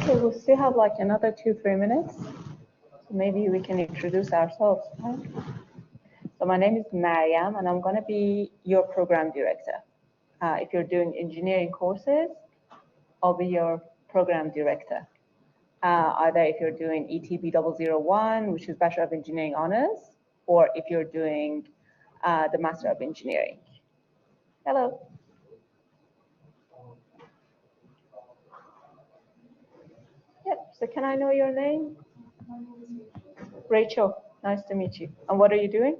Okay, we still have like another 2-3 minutes. So maybe we can introduce ourselves. Right? So my name is Mariam, and I'm going to be your program director. If you're doing engineering courses, I'll be your program director. Either if you're doing ETB001, which is Bachelor of Engineering Honors, or if you're doing the Master of Engineering. Hello. Yep, so can I know your name? Rachel, nice to meet you. And what are you doing?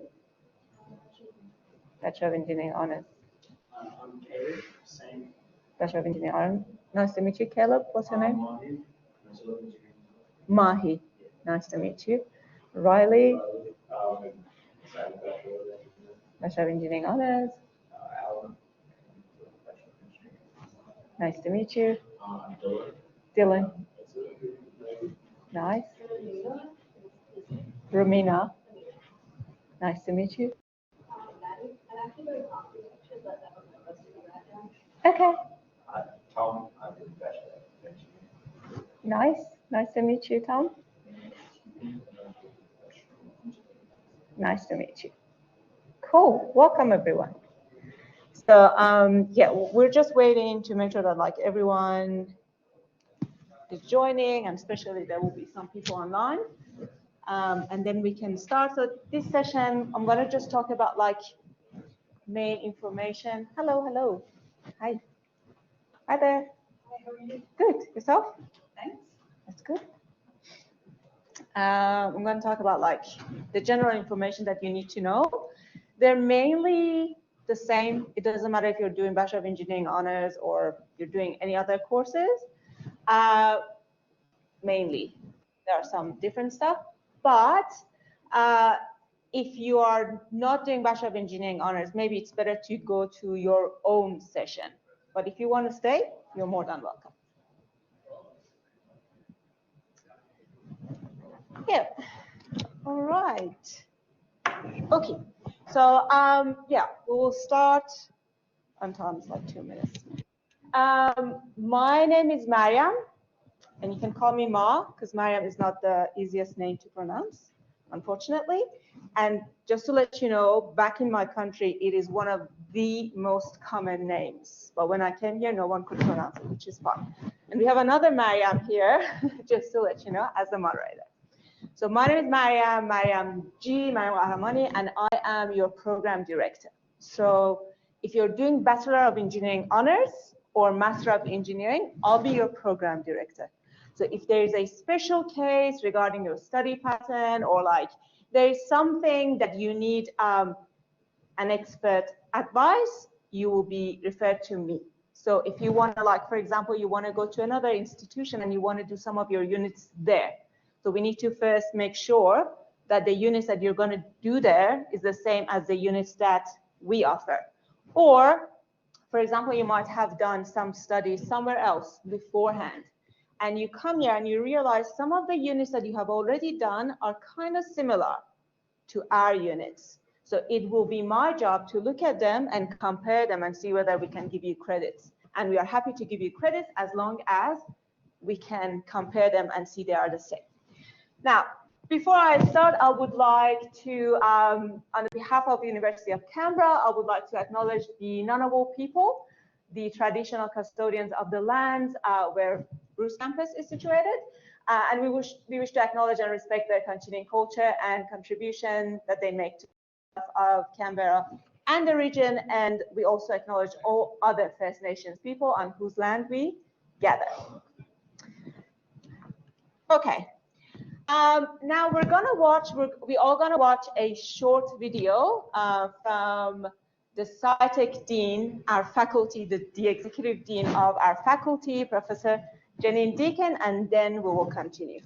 Bachelor of Engineering Honors. I'm Caleb, same. Bachelor of Engineering Honors. Nice to meet you, Caleb. What's your name? Mahi. Nice to meet you. Riley. Bachelor of Engineering Honors. Nice to meet you. Dylan. Nice. Romina. Nice to meet you. Okay. Tom, I'm the Bachelor of Engineering. Nice. Nice to meet you, Tom. Nice to meet you. Cool. Welcome, everyone. So, yeah, we're just waiting to make sure that like everyone is joining, and especially there will be some people online. And then we can start. So this session, I'm going to just talk about like main information. Hello, hello. Hi. Hi there. Hi, how are you? Good. Yourself? Thanks. That's good. I'm going to talk about like the general information that you need to know. They're mainly the same. It doesn't matter if you're doing Bachelor of Engineering Honors or you're doing any other courses. Mainly, there are some different stuff. But if you are not doing Bachelor of Engineering Honors, maybe it's better to go to your own session. But if you want to stay, you're more than welcome. Yeah. All right. Okay. So yeah, we will start on time. It's like 2 minutes. My name is Mariam, and you can call me Ma, because Mariam is not the easiest name to pronounce, unfortunately. And just to let you know, back in my country, it is one of the most common names. But when I came here, no one could pronounce it, which is fine. And we have another Mariam here, just to let you know, as the moderator. So my name is Mariam G, Mariam Ahramani, and I am your program director. So if you're doing Bachelor of Engineering Honors or Master of Engineering, I'll be your program director. So if there is a special case regarding your study pattern, or like there is something that you need an expert advice, you will be referred to me. So if you want to, like, for example, you want to go to another institution and you want to do some of your units there. So we need to first make sure that the units that you're going to do there is the same as the units that we offer. Or, for example, you might have done some studies somewhere else beforehand, and you come here and you realize some of the units that you have already done are kind of similar to our units. So it will be my job to look at them and compare them and see whether we can give you credits. And we are happy to give you credits as long as we can compare them and see they are the same. Now, before I start, I would like to, on behalf of the University of Canberra, I would like to acknowledge the Ngunnawal people, the traditional custodians of the lands where Bruce campus is situated. And we wish to acknowledge and respect their continuing culture and contribution that they make to the life of Canberra and the region. And we also acknowledge all other First Nations people on whose land we gather. Okay. Now we're all gonna watch a short video from the SciTech Dean, our faculty, the executive dean of our faculty, Professor Janine Deacon, and then we will continue.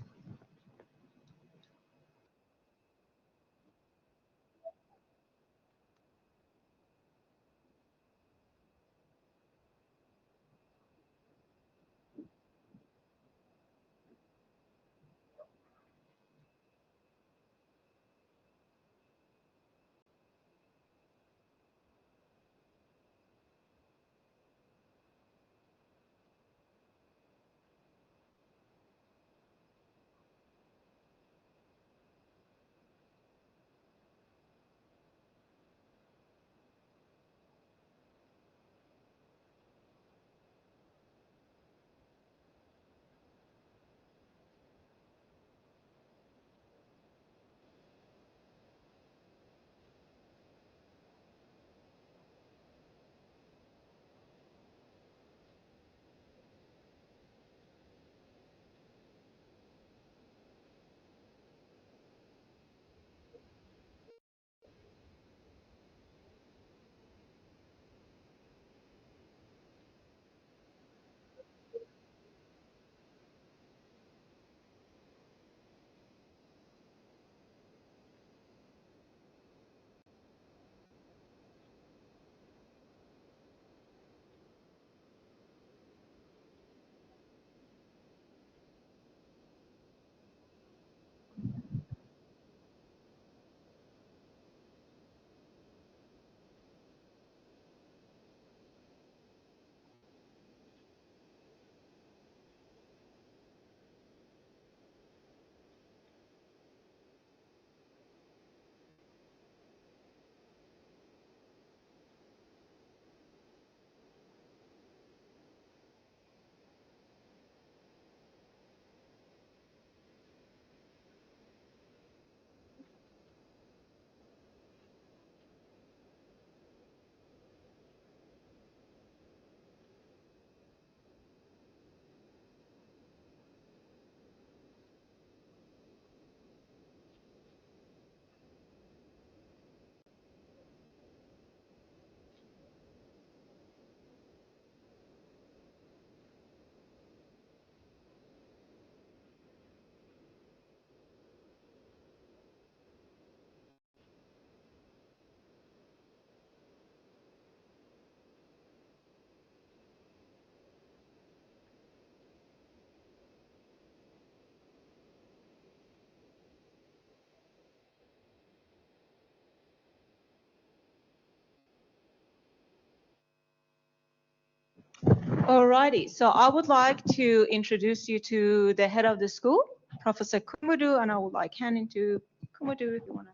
Alrighty, so I would like to introduce you to the head of the school, Professor Kumudu, and I would like hand into Kumudu if you want to.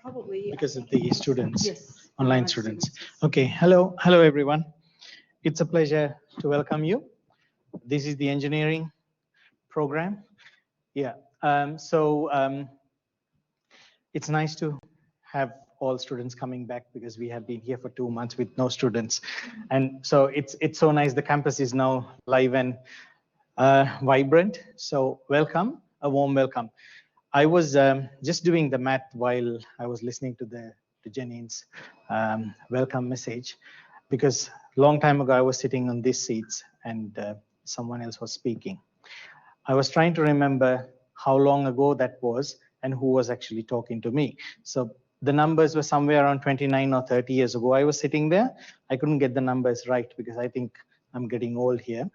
Probably. Because of the students, Yes. online students. Okay, hello everyone. It's a pleasure to welcome you. This is the engineering program. Yeah, it's nice to have all students coming back because we have been here for 2 months with no students. And so it's so nice. The campus is now live and vibrant. So welcome, a warm welcome. I was just doing the math while I was listening to Jenine's welcome message, because long time ago I was sitting on these seats and someone else was speaking. I was trying to remember how long ago that was and who was actually talking to me. So the numbers were somewhere around 29 or 30 years ago. I was sitting there. I couldn't get the numbers right because I think I'm getting old here.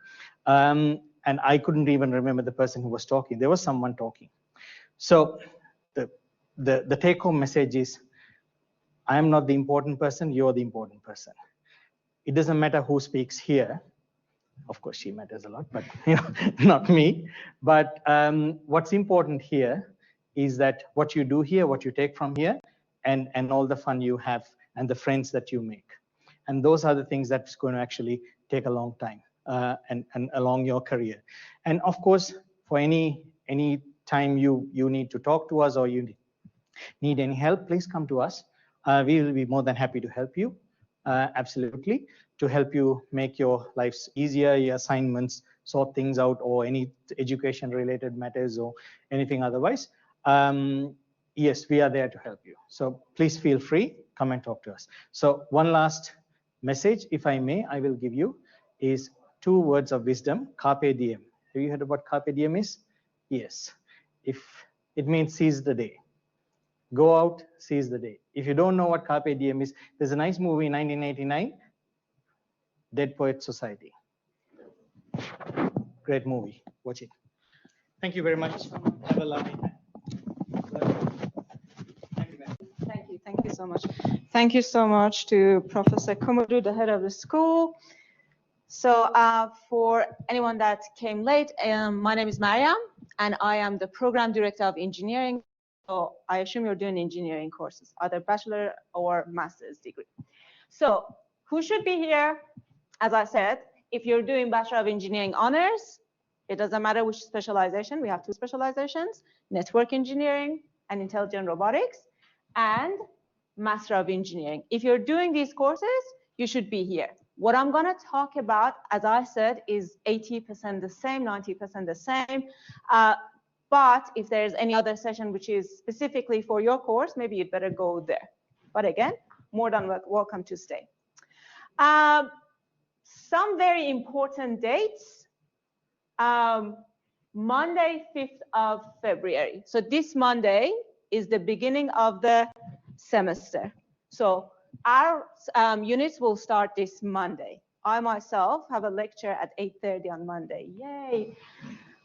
And I couldn't even remember the person who was talking. There was someone talking. So the take-home message is, I am not the important person, you're the important person. It doesn't matter who speaks here. Of course, she matters a lot, but not me. But what's important here is that what you do here, what you take from here, and all the fun you have and the friends that you make. And those are the things that's going to actually take a long time and along your career. And of course, for any time you need to talk to us or you need any help, please come to us. We will be more than happy to help you, absolutely, to help you make your lives easier, your assignments, sort things out, or any education related matters or anything otherwise. Yes, we are there to help you. So please feel free, come and talk to us. So one last message, if I may, I will give you is 2 words of wisdom, carpe diem. Have you heard of what carpe diem is? Yes. If it means seize the day. Go out, seize the day. If you don't know what carpe diem is, there's a nice movie in 1989, Dead Poets Society. Great movie. Watch it. Thank you very much. Have a lovely time. Thank you so much. Thank you so much to Professor Kumudu, the head of the school. So for anyone that came late, my name is Mariam, and I am the program director of engineering. So I assume you're doing engineering courses, either bachelor or master's degree. So who should be here? As I said, if you're doing Bachelor of Engineering honors, it doesn't matter which specialization. We have 2 specializations, network engineering and intelligent robotics, and Master of Engineering. If you're doing these courses, you should be here. What I'm going to talk about, as I said, is 80% the same, 90% the same. But if there's any other session which is specifically for your course, maybe you'd better go there. But again, more than welcome to stay. Some very important dates. Monday, 5th of February. So this Monday is the beginning of the semester. So our units will start this Monday. I myself have a lecture at 8:30 on Monday. Yay.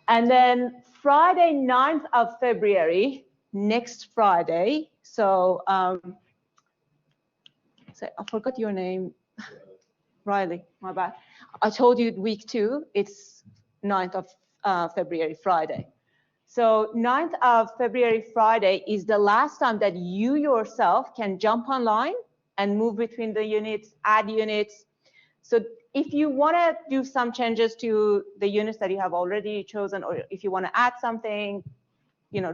And then Friday, 9th of February, next Friday. So, so I forgot your name. Riley, my bad. I told you week 2, it's 9th of February, Friday. So 9th of February, Friday is the last time that you yourself can jump online and move between the units, add units. So if you want to do some changes to the units that you have already chosen, or if you want to add something,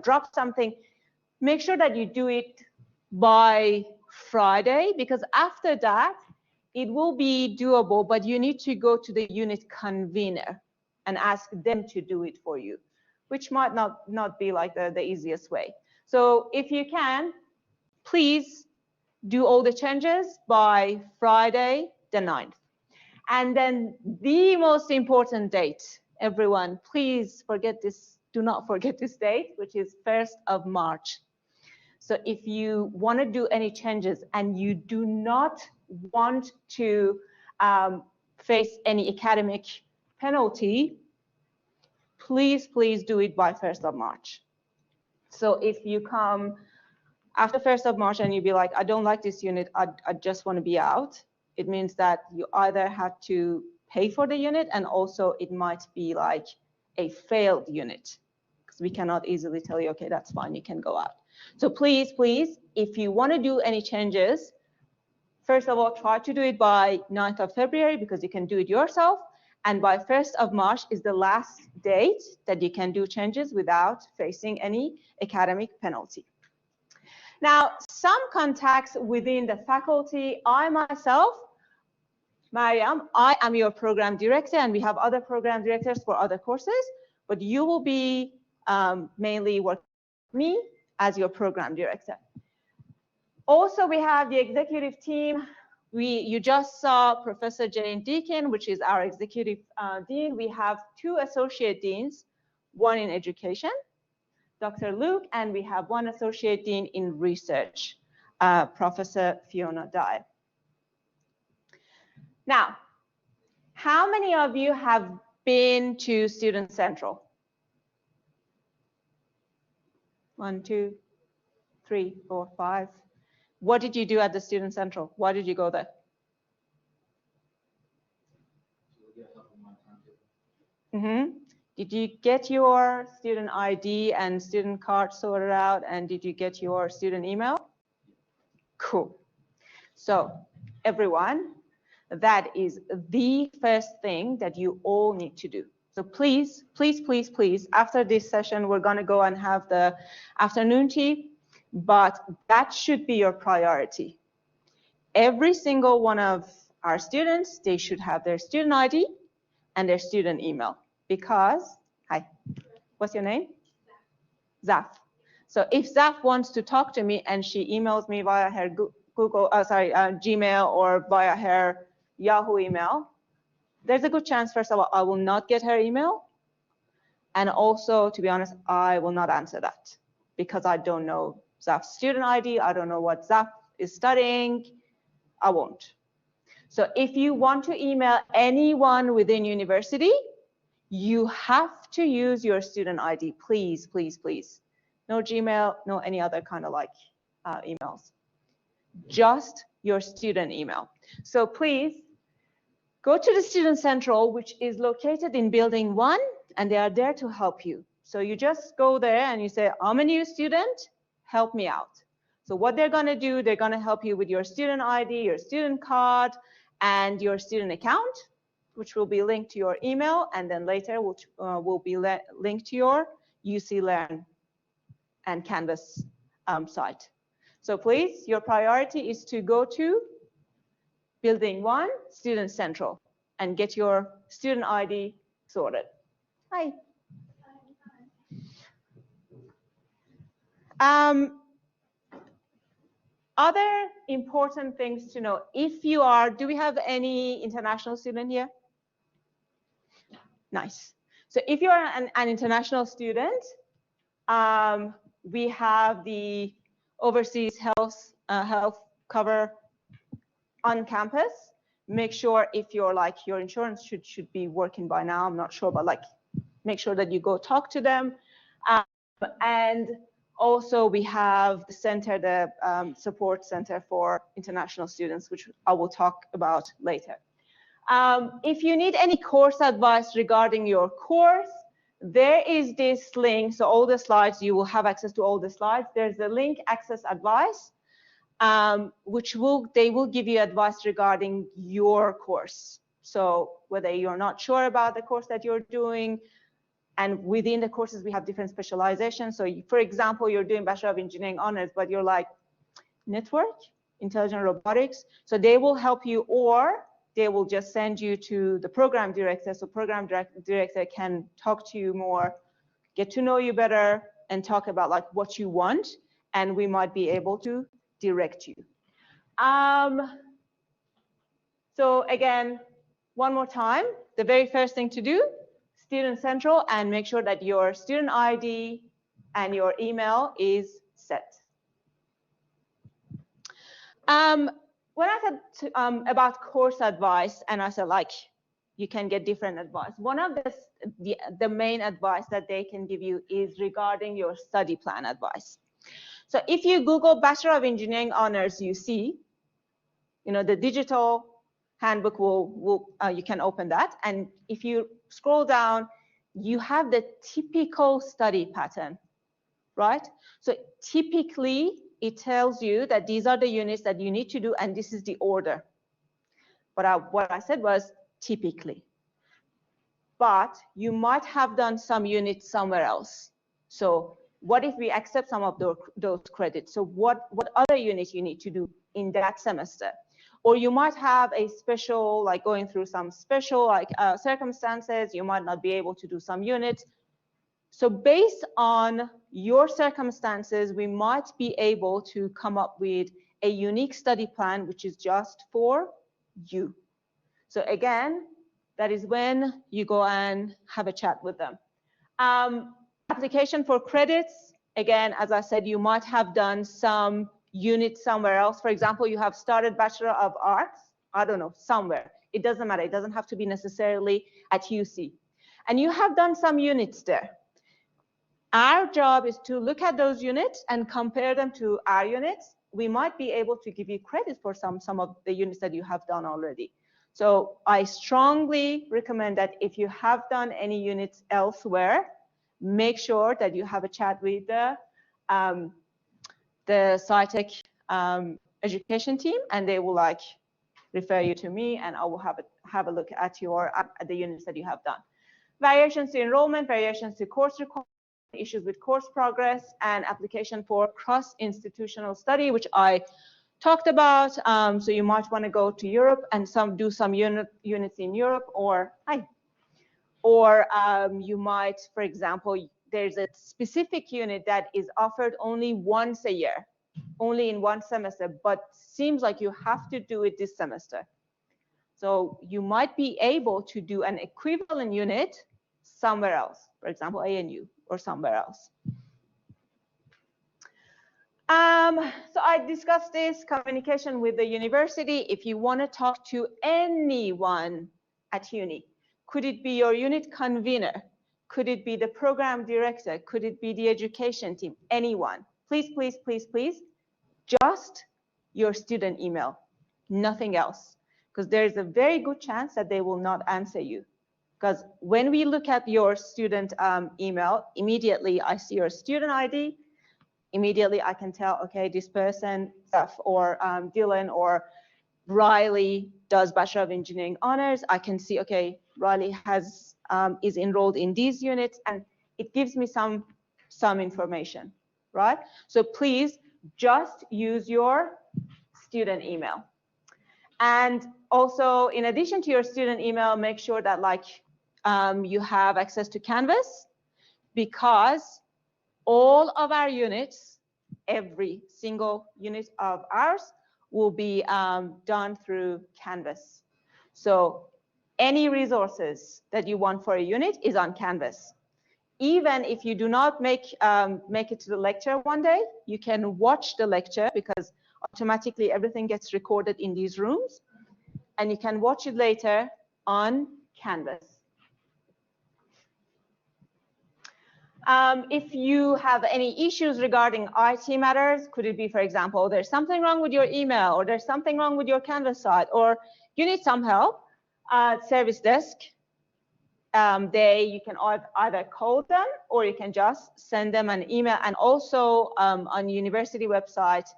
drop something, make sure that you do it by Friday, because after that, it will be doable, but you need to go to the unit convener and ask them to do it for you, which might not be like the easiest way. So if you can, please do all the changes by Friday the 9th. And then the most important date, everyone, please do not forget this date, which is 1st of March. So if you want to do any changes and you do not want to face any academic penalty, please do it by 1st of March. So if you come after 1st of March and you be like, I don't like this unit, I just want to be out, It means that you either have to pay for the unit, and also it might be like a failed unit, because we cannot easily tell you, okay, that's fine, you can go out. So please, please, if you want to do any changes, first of all, try to do it by 9th of February, because you can do it yourself. And by 1st of March is the last date that you can do changes without facing any academic penalty. Now, some contacts within the faculty, I myself, Mariam, I am your program director, and we have other program directors for other courses, but you will be mainly working with me as your program director. Also, we have the executive team. You just saw Professor Jane Deakin, which is our executive dean. We have 2 associate deans, one in education, Dr. Luke, and we have 1 associate dean in research, Professor Fiona Dye. Now, how many of you have been to Student Central? 1, 2, 3, 4, 5. What did you do at the Student Central? Why did you go there? Did you get your student ID and student card sorted out, and did you get your student email? Cool. So everyone, that is the first thing that you all need to do. So please, please, please, please, after this session, we're going to go and have the afternoon tea, but that should be your priority. Every single one of our students, they should have their student ID and their student email, because, hi, what's your name? Zaf. So if Zaf wants to talk to me and she emails me via her Gmail or via her Yahoo email, there's a good chance, first of all, I will not get her email. And also, to be honest, I will not answer that, because I don't know Zaf's student ID. I don't know what Zaf is studying. I won't. So if you want to email anyone within university, you have to use your student ID, please, please, please. No Gmail, no any other kind of like emails. Just your student email. So please go to the Student Central, which is located in Building 1, and they are there to help you. So you just go there and you say, I'm a new student, help me out. So what they're going to do, they're going to help you with your student ID, your student card, and your student account, which will be linked to your email, and then later will be linked to your UC Learn and Canvas site. So please, your priority is to go to Building 1, Student Central, and get your student ID sorted. Hi. Other important things to know, if you are, do we have any international student here? Nice. So if you are an international student, we have the overseas health cover on campus. Make sure if you're like, your insurance should be working by now, I'm not sure, but like make sure that you go talk to them. And also we have the center, the support center for international students, which I will talk about later. If you need any course advice regarding your course, there is this link. So all the slides, you will have access to all the slides. There's a link, Access Advice, which they will give you advice regarding your course. So whether you're not sure about the course that you're doing, and within the courses, we have different specializations. So for example, you're doing Bachelor of Engineering honors, but you're like network, intelligent robotics. So they will help you, or they will just send you to the program director. So program director can talk to you more, get to know you better, and talk about like what you want, and we might be able to direct you. So again, one more time, the very first thing to do, Student Central, and make sure that your student ID and your email is set. When I said about course advice, and I said like you can get different advice, one of the main advice that they can give you is regarding your study plan advice. So if you Google Bachelor of Engineering honors, you see, the digital handbook you can open that. And if you scroll down, you have the typical study pattern, right? So typically, it tells you that these are the units that you need to do, and this is the order. But what I said was typically. But you might have done some units somewhere else. So what if we accept some of those credits? So what other units you need to do in that semester? Or you might have a special, like going through some special circumstances, you might not be able to do some units. So based on your circumstances, we might be able to come up with a unique study plan, which is just for you. So again, that is when you go and have a chat with them. Application for credits, again, as I said, you might have done some units somewhere else. For example, you have started Bachelor of Arts, I don't know, somewhere. It doesn't matter. It doesn't have to be necessarily at UC. And you have done some units there. Our job is to look at those units and compare them to our units. We might be able to give you credit for some of the units that you have done already. So I strongly recommend that if you have done any units elsewhere, make sure that you have a chat with the SciTech education team, and they will refer you to me, and I will have a look at the units that you have done. Variations to enrollment, variations to course requirements, issues with course progress, and application for cross-institutional study, which I talked about. So you might want to go to Europe and do some units in Europe, or you might, for example, there's a specific unit that is offered only once a year, only in one semester, but seems like you have to do it this semester. So you might be able to do an equivalent unit somewhere else, for example, ANU or somewhere else. So I discussed this communication with the university. If you want to talk to anyone at uni, could it be your unit convener? Could it be the program director? Could it be the education team? Anyone? Please, please, please, please, just your student email, nothing else. Because there's a very good chance that they will not answer you. Because when we look at your student email, immediately I see your student ID. Immediately I can tell, okay, this person, or Dylan or Riley does Bachelor of Engineering Honors. I can see, okay, Riley is enrolled in these units, and it gives me some information, right? So please just use your student email. And also, in addition to your student email, make sure that you have access to Canvas, because all of our units, every single unit of ours, will be done through Canvas. So any resources that you want for a unit is on Canvas. Even if you do not make it to the lecture one day, you can watch the lecture, because automatically everything gets recorded in these rooms, and you can watch it later on Canvas. If you have any issues regarding IT matters, could it be, for example, there's something wrong with your email, or there's something wrong with your Canvas site, or you need some help, service desk, you can either call them, or you can just send them an email. And also on the university website,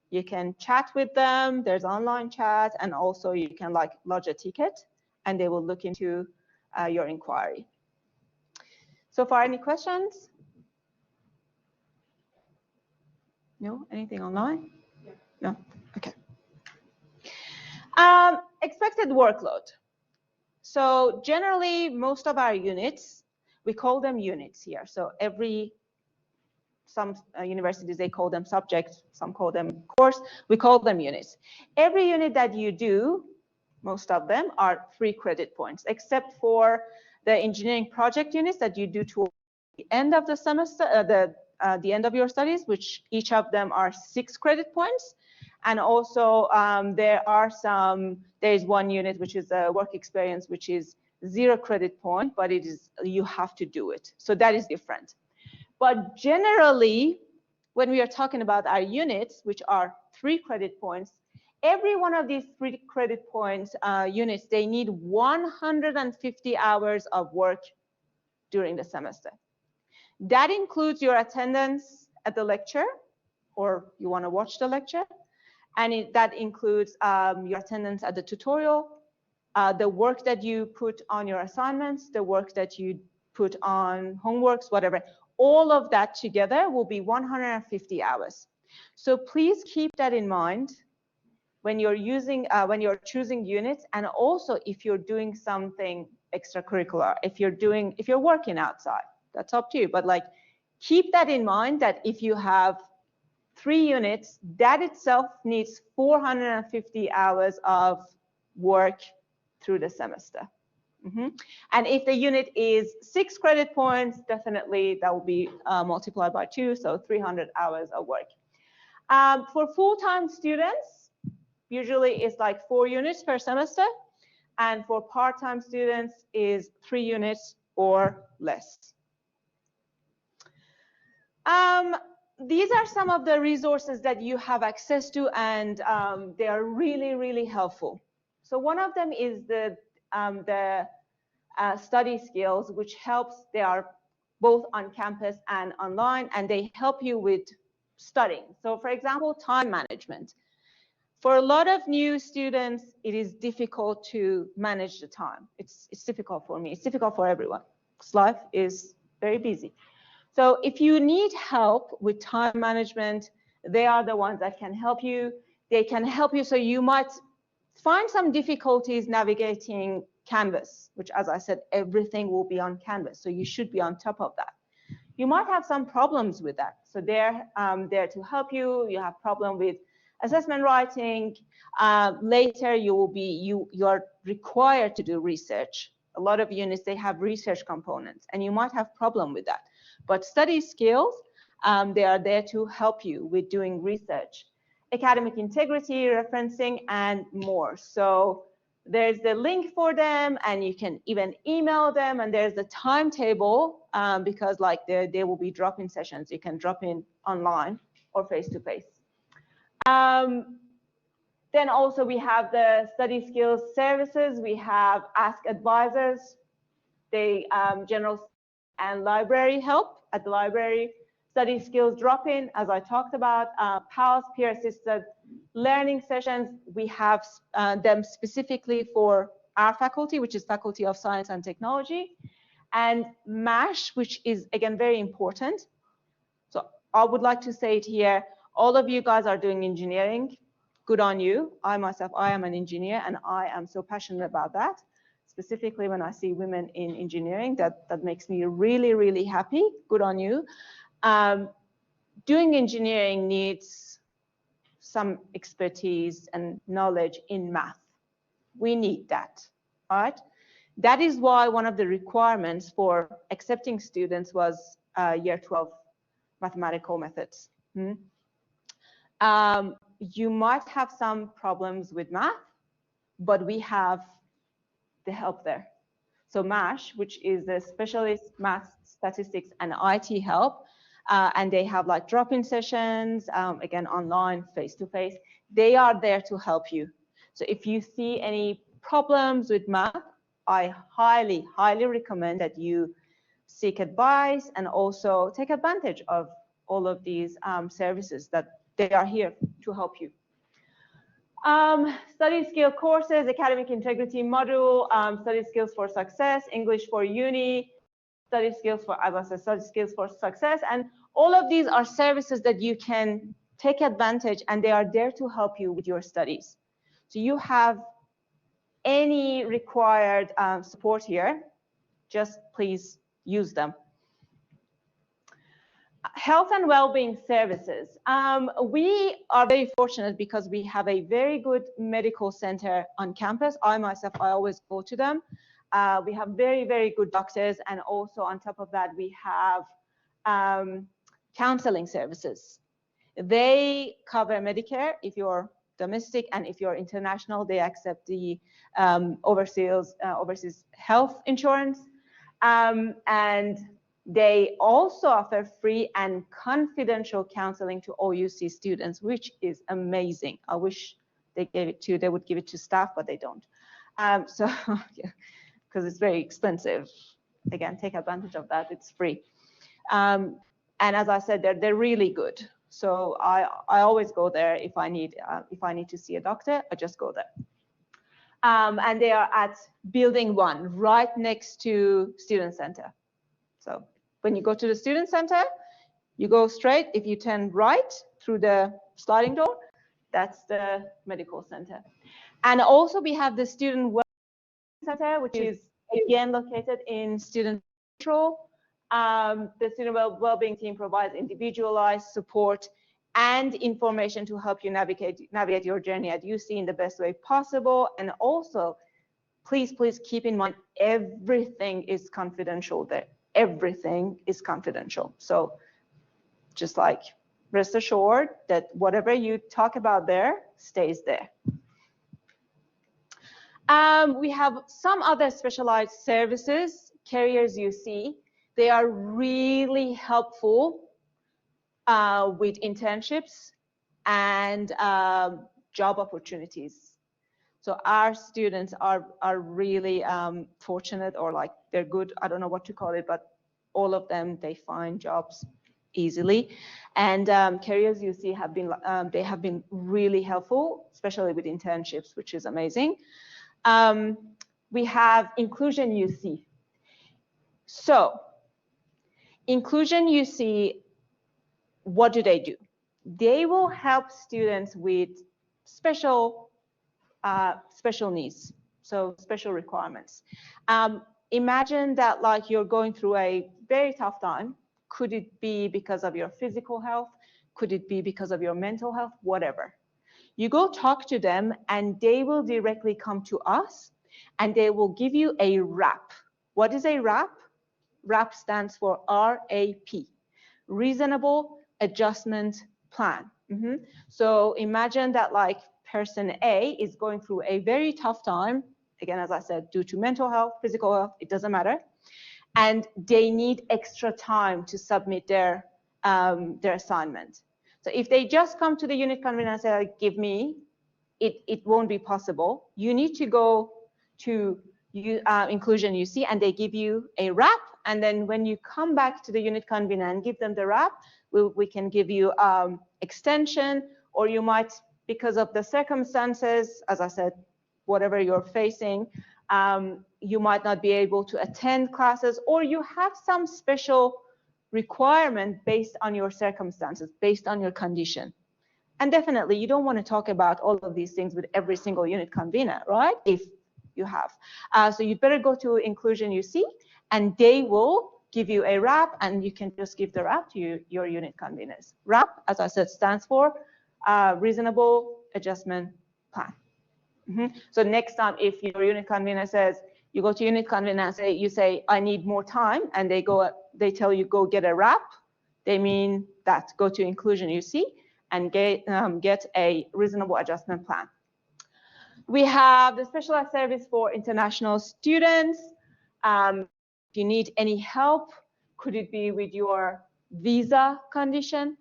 you can chat with them. There's online chat, and also you can lodge a ticket, and they will look into your inquiry. So far, any questions? No? Anything online? Yeah. No? Okay. Expected workload. So generally, most of our units, we call them units here. So some universities, they call them subjects, some call them course, we call them units. Every unit that you do, most of them are 3 credit points, except for the engineering project units that you do to the end of the semester, the end of your studies, which each of them are 6 credit points. And also there's one unit which is a work experience, which is 0 credit point, but you have to do it. So that is different. But generally, when we are talking about our units, which are 3 credit points, Every one of these 3 credit point units, they need 150 hours of work during the semester. That includes your attendance at the lecture, or you want to watch the lecture, and that includes your attendance at the tutorial, the work that you put on your assignments, the work that you put on homeworks, whatever. All of that together will be 150 hours. So please keep that in mind when you're choosing units, and also if you're doing something extracurricular, if you're working outside, that's up to you. But like, keep that in mind that if you have 3 units, that itself needs 450 hours of work through the semester. And if the unit is 6 credit points, definitely that will be multiplied by 2, so 300 hours of work. For full-time students, usually it's like 4 units per semester, and for part-time students is 3 units or less. These are some of the resources that you have access to, and they are really, really helpful. So one of them is the study skills, which helps. They are both on campus and online, and they help you with studying. So for example, time management. For a lot of new students, it is difficult to manage the time. It's difficult for me. It's difficult for everyone, because life is very busy. So if you need help with time management, they are the ones that can help you. They can help you. So you might find some difficulties navigating Canvas, which, as I said, everything will be on Canvas. So you should be on top of that. You might have some problems with that. So they're there to help you. You have problem with assessment writing. Later, you're required to do research. A lot of units, they have research components, and you might have problem with that. But study skills, they are there to help you with doing research, academic integrity, referencing, and more. So there's the link for them, and you can even email them, and there's the timetable, because like there will be drop-in sessions. You can drop in online or face-to-face. Then also we have the study skills services. We have Ask Advisors, they general and library help at the library, study skills drop-in, as I talked about, PALS, peer-assisted learning sessions. We have them specifically for our faculty, which is Faculty of Science and Technology, and MASH, which is, again, very important. So I would like to say it here, all of you guys are doing engineering. Good on you. I myself, I am an engineer, and I am so passionate about that. Specifically when I see women in engineering, that makes me really, really happy. Good on you. Doing engineering needs some expertise and knowledge in math. We need that, all right? That is why one of the requirements for accepting students was year 12 mathematical methods. You might have some problems with math, but we have the help there. So MASH, which is the Specialist Math, Statistics, and IT help, and they have like drop-in sessions, again, online, face-to-face. They are there to help you. So if you see any problems with math, I highly, highly recommend that you seek advice and also take advantage of all of these services that they are here to help you. Study skill courses, academic integrity module, study skills for success, English for uni, study skills for, as I said, study skills for success. And all of these are services that you can take advantage, and they are there to help you with your studies. So you have any required support here, just please use them. Health and well-being services. We are very fortunate because we have a very good medical center on campus. I myself, I always go to them. We have very, very good doctors, and also on top of that, we have counseling services. They cover Medicare if you're domestic, and if you're international, they accept the overseas health insurance. And they also offer free and confidential counseling to OUC students, which is amazing. I wish they gave it to, they would give it to staff, but they don't. So yeah, because it's very expensive. Again, take advantage of that. It's free. And as I said, they're really good. So I always go there if I need to see a doctor. I just go there. And they are at Building 1, right next to Student Center. So when you go to the Student Center, you go straight. If you turn right through the sliding door, that's the medical center. And also we have the Student Wellbeing Center, which is again located in Student Central. The Student Wellbeing team provides individualized support and information to help you navigate your journey at UC in the best way possible. And also, please keep in mind, everything is confidential there. Everything is confidential. So just like rest assured that whatever you talk about there stays there. We have some other specialized services, Careers UC. They are really helpful with internships and job opportunities. So our students are really fortunate, or like they're good, I don't know what to call it, but all of them, they find jobs easily. And Careers UC have been really helpful, especially with internships, which is amazing. We have Inclusion UC. So Inclusion UC, what do? They will help students with special needs, so special requirements. Imagine that like you're going through a very tough time. Could it be because of your physical health? Could it be because of your mental health? Whatever. You go talk to them and they will directly come to us and they will give you a RAP. What is a RAP? RAP stands for RAP, Reasonable Adjustment Plan. So imagine that like person A is going through a very tough time, again, as I said, due to mental health, physical health, it doesn't matter, and they need extra time to submit their assignment. So if they just come to the unit convener and say, give me, it won't be possible. You need to go to Inclusion UC and they give you a RAP, and then when you come back to the unit convener and give them the RAP, we can give you extension, or you might, because of the circumstances, as I said, whatever you're facing, you might not be able to attend classes, or you have some special requirement based on your circumstances, based on your condition. And definitely, you don't want to talk about all of these things with every single unit convener, right? If you have. So you'd better go to Inclusion UC, and they will give you a RAP, and you can just give the RAP to your unit conveners. RAP, as I said, stands for Reasonable Adjustment Plan. So next time, if your unit convener says, you go to unit convener and you say, I need more time, and they tell you go get a RAP, they mean that go to Inclusion UC and get a Reasonable Adjustment Plan. We have the specialized service for international students. If you need any help, could it be with your visa condition?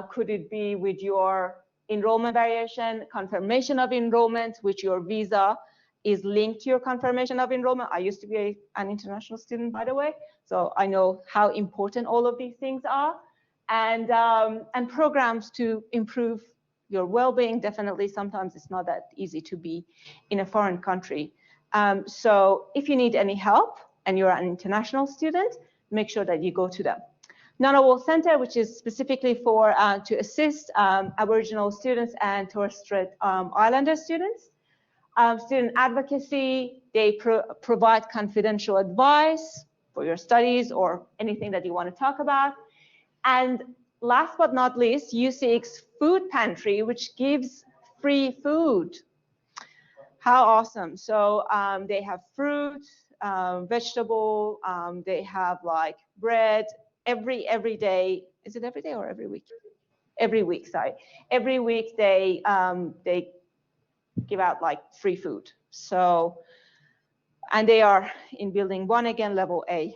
Could it be with your enrollment variation, confirmation of enrollment, which your visa is linked to your confirmation of enrollment? I used to be an international student, by the way, so I know how important all of these things are. And programs to improve your well-being. Definitely, sometimes it's not that easy to be in a foreign country. So if you need any help and you're an international student, make sure that you go to them. Ngunnawal Center, which is specifically for to assist Aboriginal students and Torres Strait Islander students. Student advocacy, they provide confidential advice for your studies or anything that you want to talk about. And last but not least, UCX Food Pantry, which gives free food. How awesome. So they have fruit, vegetable, they have like bread every day. Is it every day or every week? Every week, sorry. Every week they give out like free food. So, and they are in Building 1 again, level A.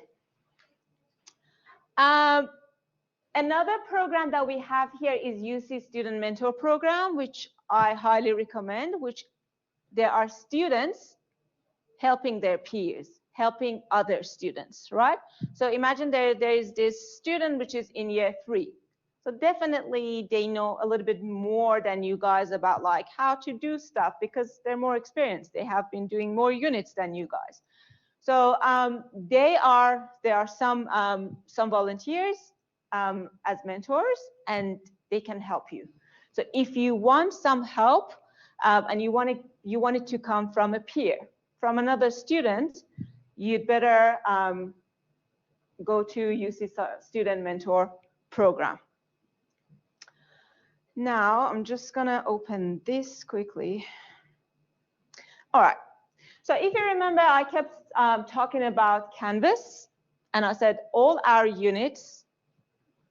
Another program that we have here is UC Student Mentor Program, which I highly recommend, which there are students helping their peers, helping other students, right? So imagine there is this student which is in year 3. So definitely they know a little bit more than you guys about like how to do stuff because they're more experienced. They have been doing more units than you guys. So there are some volunteers as mentors, and they can help you. So if you want some help and you want it to come from a peer, from another student, you'd better go to UC Student Mentor Program. Now I'm just gonna open this quickly. All right. So if you remember, I kept talking about Canvas, and I said all our units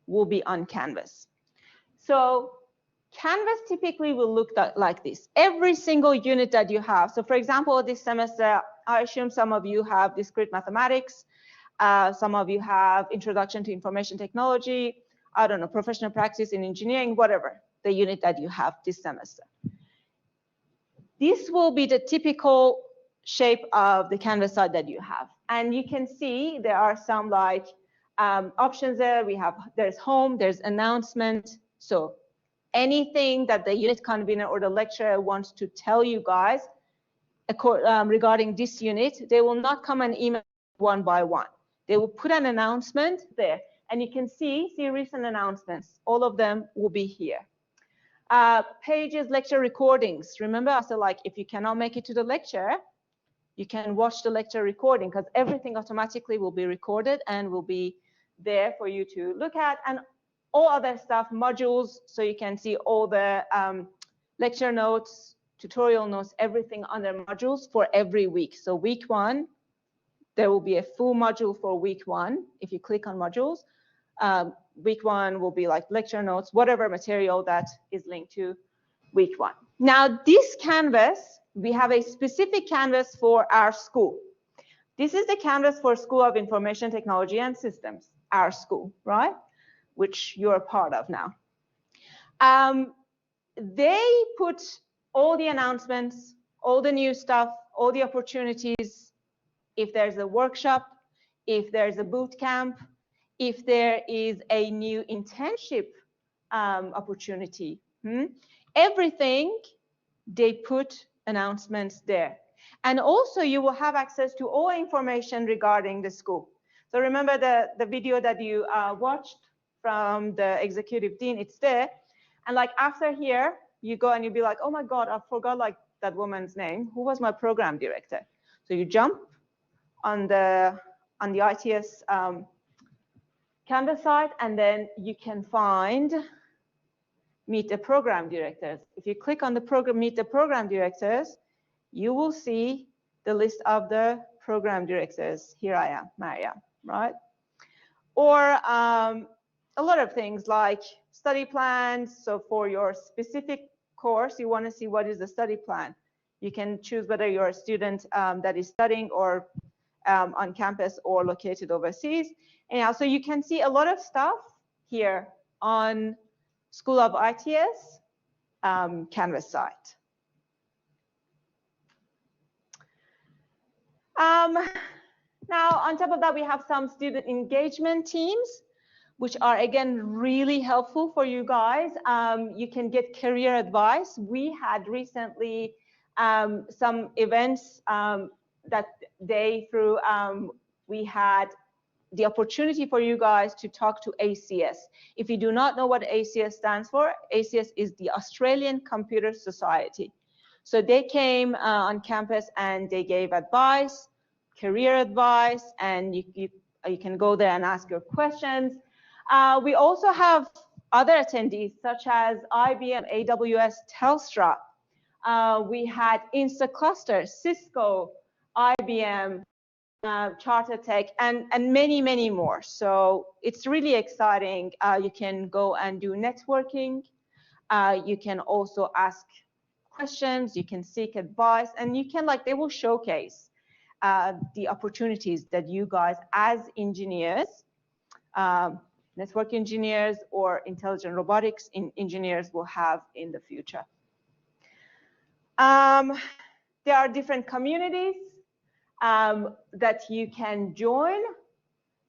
will be on Canvas. So Canvas typically will look like this. Every single unit that you have. So for example, this semester, I assume some of you have discrete mathematics. Some of you have introduction to information technology. I don't know, professional practice in engineering, whatever the unit that you have this semester. This will be the typical shape of the Canvas site that you have. And you can see there are some like options there. There's home, there's announcement. So anything that the unit convener or the lecturer wants to tell you guys regarding this unit, they will not come and email one by one. They will put an announcement there. And you can see recent announcements. All of them will be here. Pages, lecture recordings. Remember, I said like if you cannot make it to the lecture, you can watch the lecture recording because everything automatically will be recorded and will be there for you to look at, and all other stuff, modules, so you can see all the lecture notes, tutorial notes, everything under modules for every week. So week 1, there will be a full module for week 1 if you click on modules. Week 1 will be like lecture notes, whatever material that is linked to week 1. Now this Canvas, we have a specific Canvas for our school. This is the Canvas for School of Information Technology and Systems, our school, right? Which you're a part of now. They put all the announcements, all the new stuff, all the opportunities. If there's a workshop, if there's a boot camp, if there is a new internship opportunity, everything, they put announcements there. And also you will have access to all information regarding the school. So remember the video that you watched from the executive dean, it's there. And like after here, you go and you'll be like, oh my God, I forgot like that woman's name. Who was my program director? So you jump on the ITS Canvas site, and then you can find Meet the Program Directors. If you click on the program, Meet the Program Directors, you will see the list of the program directors. Here I am, Maria, right? Or a lot of things like study plans. So for your specific course, you want to see what is the study plan. You can choose whether you're a student that is studying or on campus or located overseas. Anyhow, so you can see a lot of stuff here on School of ITS Canvas site. Now, on top of that, we have some student engagement teams, which are, again, really helpful for you guys. You can get career advice. We had recently some events that they threw. We had the opportunity for you guys to talk to ACS. If you do not know what ACS stands for, ACS is the Australian Computer Society. So they came on campus and they gave advice, career advice, and you can go there and ask your questions. We also have other attendees such as IBM, AWS, Telstra. We had Instacluster, Cisco, IBM, Charter Tech, and many, many more. So it's really exciting. You can go and do networking. You can also ask questions. You can seek advice, and you can they will showcase the opportunities that you guys as engineers network engineers or intelligent robotics engineers will have in the future. There are different communities that you can join,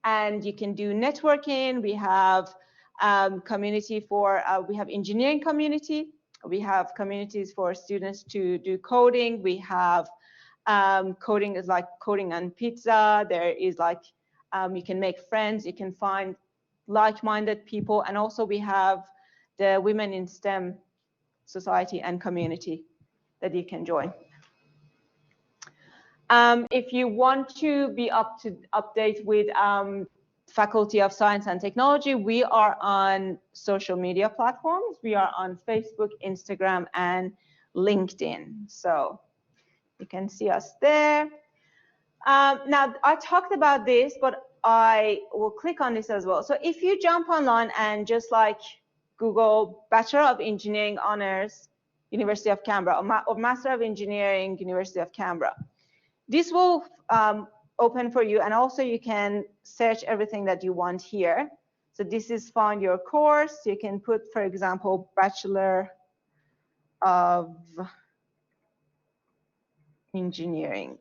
and you can do networking. We have community for, we have engineering community. We have communities for students to do coding. We have coding is like coding on pizza. There is like, you can make friends, you can find like-minded people. And also we have the Women in STEM society and community that you can join. If you want to be update with Faculty of Science and Technology, we are on social media platforms. We are on Facebook, Instagram, and LinkedIn. So you can see us there. Now, I talked about this, but I will click on this as well. So if you jump online and just like Google Bachelor of Engineering Honors, University of Canberra, or Master of Engineering, University of Canberra, this will open for you, and also you can search everything that you want here. So this is find your course. You can put, for example, Bachelor of Engineering.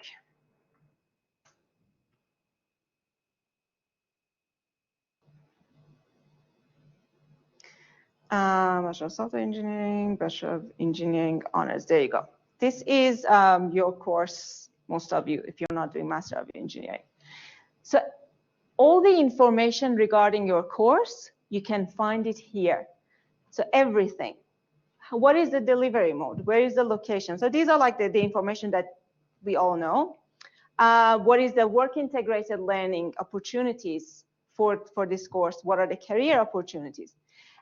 Bachelor of Software Engineering, Bachelor of Engineering Honors. There you go. This is your course, most of you, if you're not doing Master of Engineering. So all the information regarding your course, you can find it here. So everything. What is the delivery mode? Where is the location? So these are like the information that we all know. What is the work integrated learning opportunities for this course? What are the career opportunities?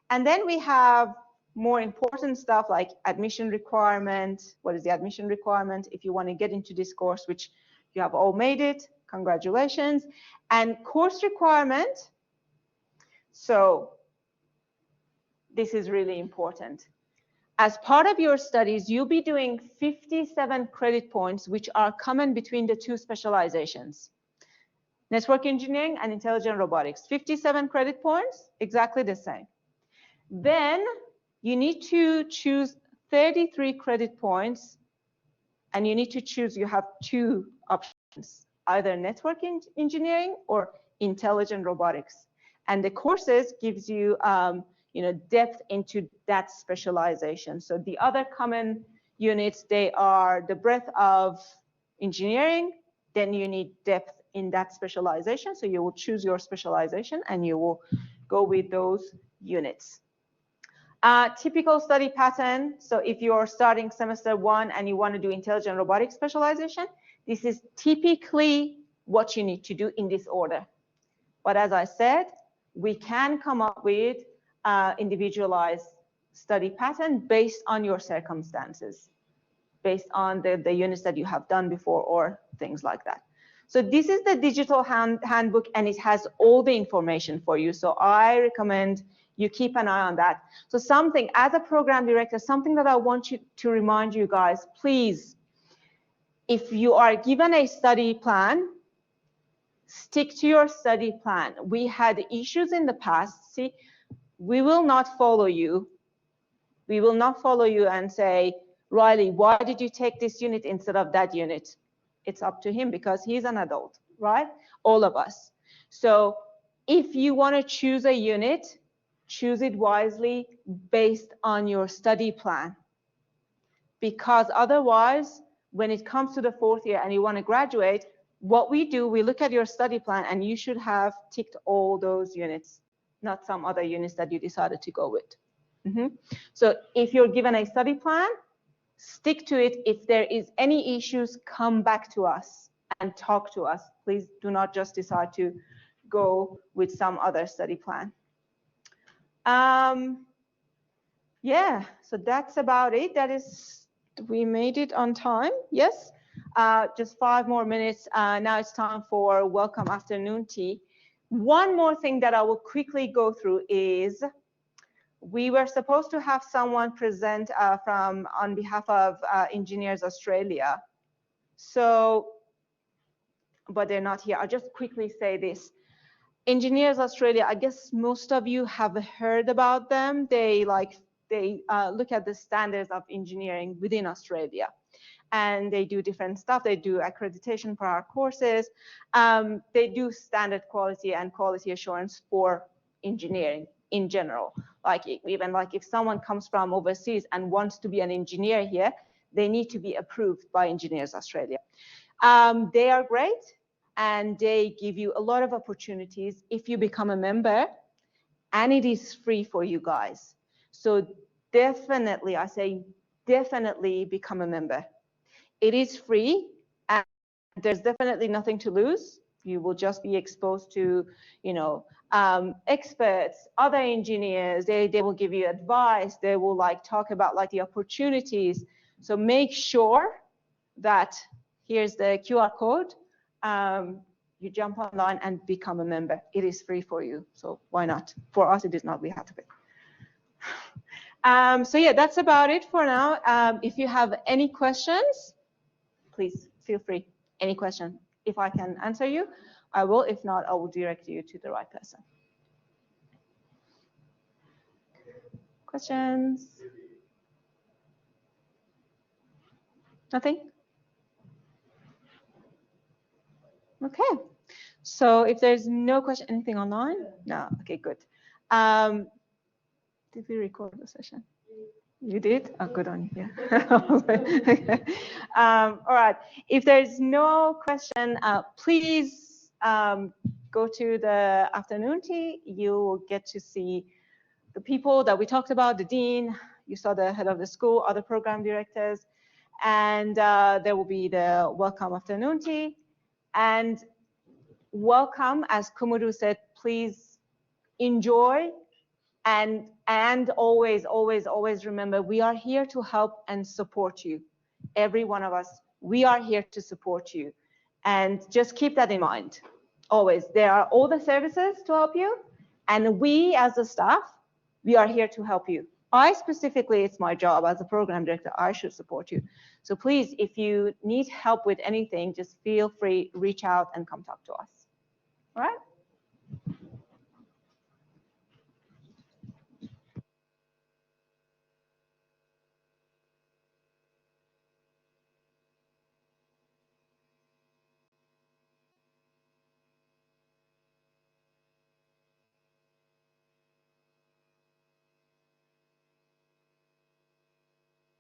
And then we have more important stuff like admission requirement. What is the admission requirement if you want to get into this course, which you have all made it, congratulations. And course requirement. So this is really important. As part of your studies, you'll be doing 57 credit points, which are common between the two specializations, network engineering and intelligent robotics. 57 credit points, exactly the same. Then you need to choose 33 credit points, and you need to choose, you have two options, either network engineering or intelligent robotics. And the courses gives you, depth into that specialization. So the other common units, they are the breadth of engineering, then you need depth in that specialization. So you will choose your specialization and you will go with those units. Typical study pattern. So if you're starting semester 1 and you want to do intelligent robotics specialization, this is typically what you need to do in this order. But as I said, we can come up with individualized study pattern based on your circumstances, based on the units that you have done before or things like that. So this is the digital handbook, and it has all the information for you. So I recommend you keep an eye on that. So something, as a program director, something that I want you to remind you guys, please, if you are given a study plan, stick to your study plan. We had issues in the past. See, we will not follow you. We will not follow you and say, Riley, why did you take this unit instead of that unit? It's up to him because he's an adult, right? All of us. So if you want to choose a unit, choose it wisely based on your study plan. Because otherwise, when it comes to the 4th year and you want to graduate, what we do, we look at your study plan and you should have ticked all those units, not some other units that you decided to go with. So if you're given a study plan, stick to it. If there is any issues, come back to us and talk to us. Please do not just decide to go with some other study plan. Yeah, so that's about it. That is, we made it on time. Yes, just 5 more minutes. Now it's time for welcome afternoon tea. One more thing that I will quickly go through is we were supposed to have someone present on behalf of Engineers Australia. So, but they're not here. I'll just quickly say this. Engineers Australia, I guess most of you have heard about them. They look at the standards of engineering within Australia, and they do different stuff. They do accreditation for our courses. They do standard quality and quality assurance for engineering in general. Like even like if someone comes from overseas and wants to be an engineer here, they need to be approved by Engineers Australia. They are great, and they give you a lot of opportunities if you become a member, and it is free for you guys. So definitely, I say definitely become a member. It is free, and there's definitely nothing to lose. You will just be exposed to, you know, experts, other engineers. They will give you advice. They will like talk about like the opportunities. So make sure that here's the QR code. You jump online and become a member. It is free for you, so why not? For us, it is not. We have to pay. So yeah, that's about it for now. If you have any questions, please feel free. Any question. If I can answer you, I will. If not, I will direct you to the right person. Questions? Nothing? Okay. So if there's no question, anything online? No. Okay, good. Did we record the session? You did? Oh, good on you. Yeah. Okay. All right. If there's no question, please go to the afternoon tea. You'll get to see the people that we talked about, the dean. You saw the head of the school, other program directors, and there will be the welcome afternoon tea. And welcome, as Kumuru said, please enjoy. And always, always, always remember, we are here to help and support you. Every one of us, we are here to support you. And just keep that in mind. Always, there are all the services to help you. And we, as the staff, we are here to help you. I specifically, it's my job as a program director, I should support you. So please, if you need help with anything, just feel free, reach out and come talk to us. All right?